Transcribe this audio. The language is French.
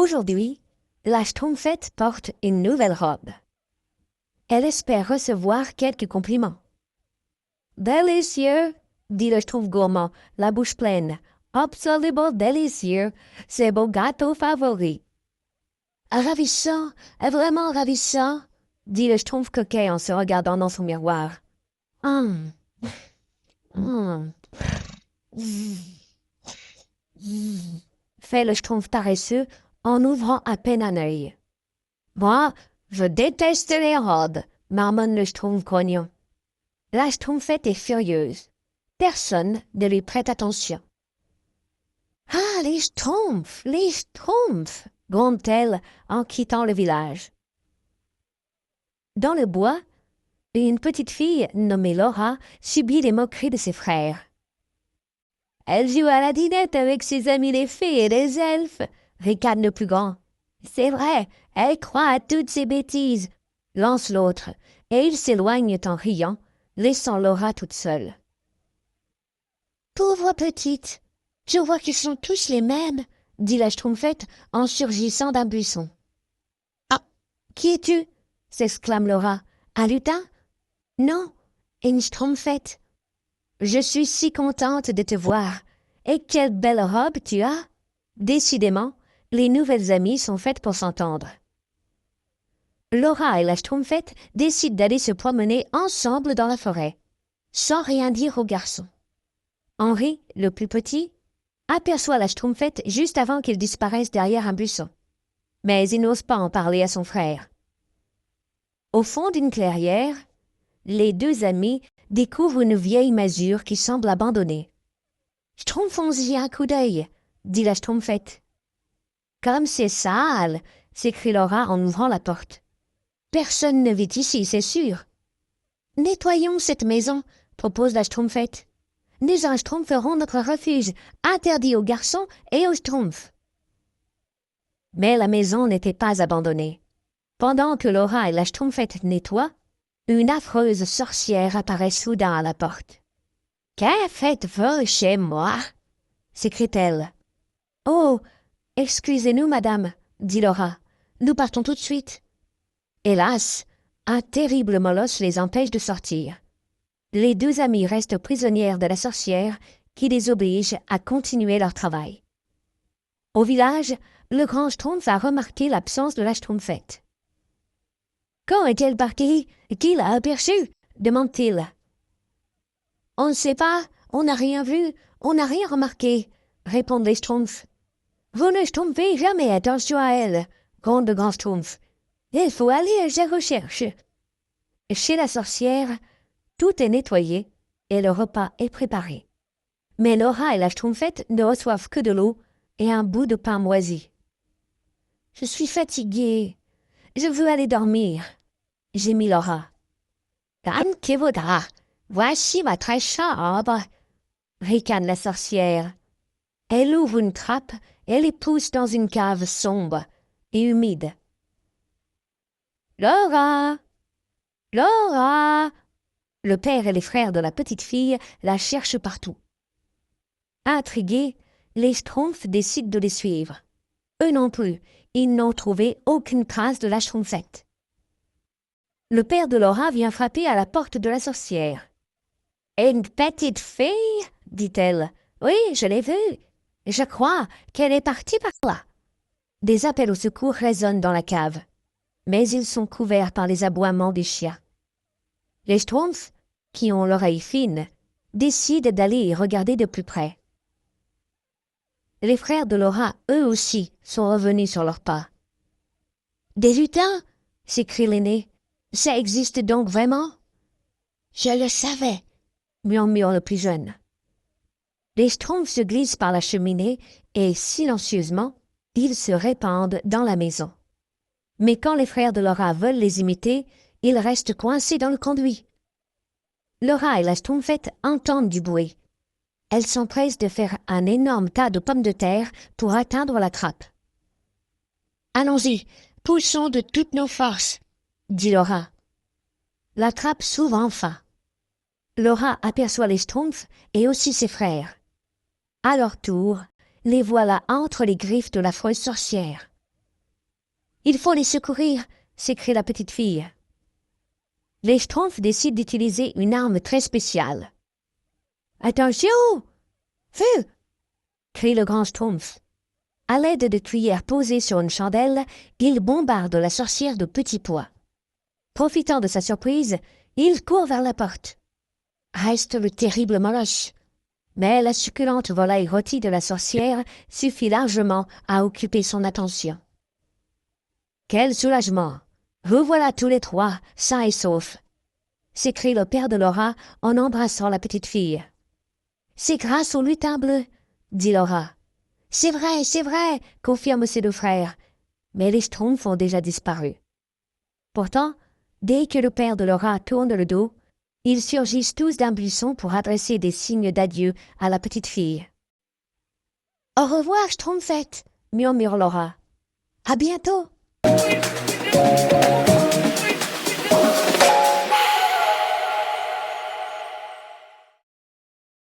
Aujourd'hui, la Schtroumpfette porte une nouvelle robe. Elle espère recevoir quelques compliments. « Délicieux !» dit le Schtroumpf gourmand, la bouche pleine. « Absolument délicieux! C'est mon gâteau favori. »« Ravissant, vraiment ravissant !» dit le Schtroumpf coquet en se regardant dans son miroir. « Hum, hum, fait le Schtroumpf paresseux en ouvrant à peine un œil. « Moi, je déteste les robes, marmonne le Schtroumpf grognon. La Schtroumpfette est furieuse. Personne ne lui prête attention. « Ah, les Schtroumpfs, gronde-t-elle en quittant le village. Dans le bois, une petite fille nommée Laura subit les moqueries de ses frères. « Elle joue à la dinette avec ses amis les fées et les elfes, ricane le plus grand. C'est vrai, elle croit à toutes ces bêtises, lance l'autre, et ils s'éloignent en riant, laissant Laura toute seule. Pauvre petite, je vois qu'ils sont tous les mêmes, dit la Schtroumpfette en surgissant d'un buisson. Ah, qui es-tu? S'exclame Laura. Un lutin? Non, une Schtroumpfette. Je suis si contente de te voir. Et quelle belle robe tu as! Décidément, les nouvelles amies sont faites pour s'entendre. Laura et la Schtroumpfette décident d'aller se promener ensemble dans la forêt, sans rien dire aux garçons. Henri, le plus petit, aperçoit la Schtroumpfette juste avant qu'il disparaisse derrière un buisson. Mais il n'ose pas en parler à son frère. Au fond d'une clairière, les deux amis découvrent une vieille masure qui semble abandonnée. « Schtroumpfons-y un coup d'œil, » dit la Schtroumpfette. « Comme c'est sale !» s'écrie Laura en ouvrant la porte. « Personne ne vit ici, c'est sûr. »« Nettoyons cette maison, » propose la Schtroumpfette. « Nous en schtroumpferons notre refuge, interdit aux garçons et aux schtroumpfs. » Mais la maison n'était pas abandonnée. Pendant que Laura et la Schtroumpfette nettoient, une affreuse sorcière apparaît soudain à la porte. « Que faites-vous chez moi ?» s'écrie-t-elle. « Oh, excusez-nous, madame, » dit Laura. « Nous partons tout de suite. » Hélas, un terrible molosse les empêche de sortir. Les deux amies restent prisonnières de la sorcière qui les oblige à continuer leur travail. Au village, le grand Schtroumpf a remarqué l'absence de la Schtroumpfette. « Quand est-elle partie? Qui l'a aperçue ?» demande-t-il. « On ne sait pas, on n'a rien vu, on n'a rien remarqué, » répondent les Schtroumpfs. « Vous ne schtroumpfez jamais attention à elle, » gronde le grand Schtroumpf. « Il faut aller à sa recherche. » Chez la sorcière, tout est nettoyé et le repas est préparé. Mais Laura et la Schtroumpfette ne reçoivent que de l'eau et un bout de pain moisi. « Je suis fatiguée. Je veux aller dormir, » gémit Laura. « Comme tu voudras. Voici votre chambre, » ricane la sorcière. Elle ouvre une trappe et les pousse dans une cave sombre et humide. « Laura! Laura !» Le père et les frères de la petite fille la cherchent partout. Intrigués, les Schtroumpfs décident de les suivre. Eux non plus, ils n'ont trouvé aucune trace de la Schtroumpfette. Le père de Laura vient frapper à la porte de la sorcière. « Une petite fille ?» dit-elle. « Oui, je l'ai vue. Je crois qu'elle est partie par là. » Des appels au secours résonnent dans la cave, mais ils sont couverts par les aboiements des chiens. Les Schtroumpfs, qui ont l'oreille fine, décident d'aller y regarder de plus près. Les frères de Laura, eux aussi, sont revenus sur leurs pas. « Des lutins !» s'écrie l'aîné. « Ça existe donc vraiment ?»« Je le savais !» murmure le plus jeune. Les Schtroumpfs se glissent par la cheminée et, silencieusement, ils se répandent dans la maison. Mais quand les frères de Laura veulent les imiter, ils restent coincés dans le conduit. Laura et la Schtroumpfette entendent du bruit. Elles s'empressent de faire un énorme tas de pommes de terre pour atteindre la trappe. « Allons-y, poussons de toutes nos forces !» dit Laura. La trappe s'ouvre enfin. Laura aperçoit les Schtroumpfs et aussi ses frères. À leur tour, les voilà entre les griffes de l'affreuse sorcière. Il faut les secourir, s'écrie la petite fille. Les Schtroumpfs décident d'utiliser une arme très spéciale. Attention! Feu! Crie le grand Schtroumpf. À l'aide de cuillères posées sur une chandelle, il bombarde la sorcière de petits pois. Profitant de sa surprise, il court vers la porte. Reste le terrible molosse. Mais la succulente volaille rôtie de la sorcière suffit largement à occuper son attention. Quel soulagement! Vous voilà tous les trois, sains et saufs! S'écrie le père de Laura en embrassant la petite fille. C'est grâce au lutin bleu, dit Laura. C'est vrai, confirment ses deux frères. Mais les Schtroumpfs ont déjà disparu. Pourtant, dès que le père de Laura tourne le dos, ils surgissent tous d'un buisson pour adresser des signes d'adieu à la petite fille. « Au revoir, Schtroumpfette » murmure Laura. « À bientôt »